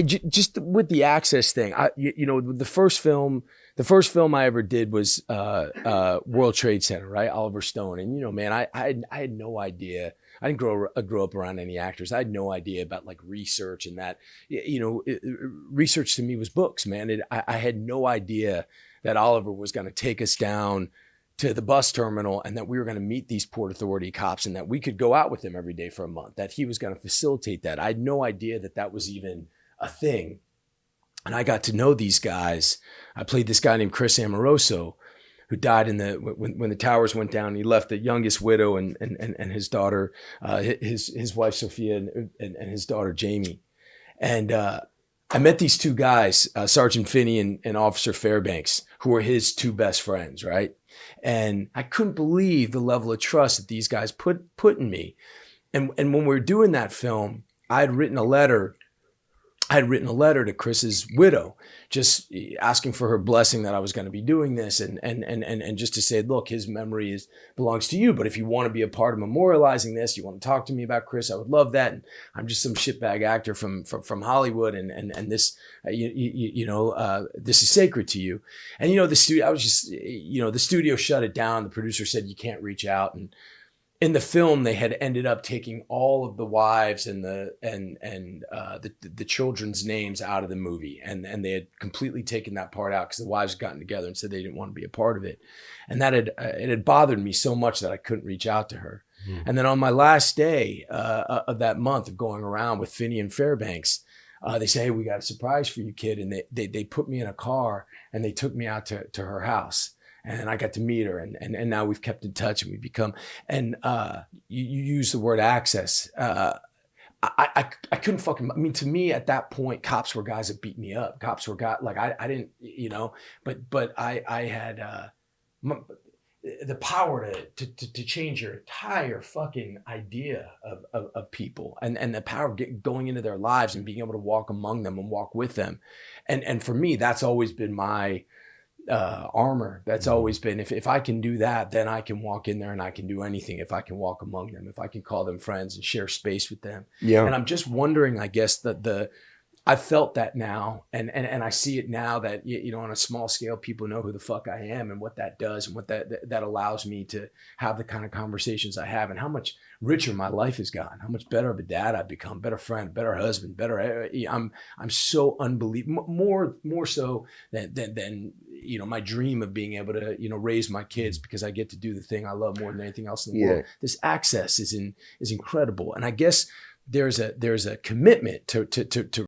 Just with the access thing, the first film I ever did was World Trade Center, right? Oliver Stone. And, man, I had no idea. I didn't grow up around any actors. I had no idea about like research and that, research to me was books, man. I had no idea that Oliver was going to take us down to the bus terminal and that we were going to meet these Port Authority cops and that we could go out with him every day for a month, that he was going to facilitate that. I had no idea that that was even a thing. And I got to know these guys. I played this guy named Chris Amoroso, who died when the towers went down. He left the youngest widow and his daughter, his wife Sophia and his daughter Jamie. And I met these two guys, Sergeant Finney and Officer Fairbanks, who were his two best friends, right? And I couldn't believe the level of trust that these guys put in me. And when we were doing that film, I had written a letter to Chris's widow, just asking for her blessing that I was going to be doing this, and just to say, look, his memory belongs to you. But if you want to be a part of memorializing this, you want to talk to me about Chris, I would love that. And I'm just some shitbag actor from Hollywood, and this, this is sacred to you. And the studio, the studio shut it down. The producer said you can't reach out, and in the film, they had ended up taking all of the wives and the children's names out of the movie, and they had completely taken that part out because the wives had gotten together and said they didn't want to be a part of it, and that it had bothered me so much that I couldn't reach out to her. And then on my last day of that month of going around with Finney and Fairbanks, they say, hey, we got a surprise for you, kid, and they put me in a car and they took me out to her house. And I got to meet her, and now we've kept in touch, and we've become. And you use the word access. I couldn't fucking. I mean, to me at that point, cops were guys that beat me up. Cops were guys like I didn't, but I had the power to change your entire fucking idea of people, and the power of going into their lives and being able to walk among them and walk with them, and for me, that's always been my armor. That's always been, if I can do that, then I can walk in there and I can do anything. If I can walk among them, if I can call them friends and share space with them. Yeah. And I'm just wondering, I guess, that I felt that now, and I see it now that, on a small scale, people know who the fuck I am and what that does and what that allows me to have the kind of conversations I have, and how much richer my life has gotten, how much better of a dad I've become, better friend, better husband, better. I'm so unbelievable, more so than my dream of being able to, raise my kids, because I get to do the thing I love more than anything else in the world. This access is incredible. And I guess there's a commitment to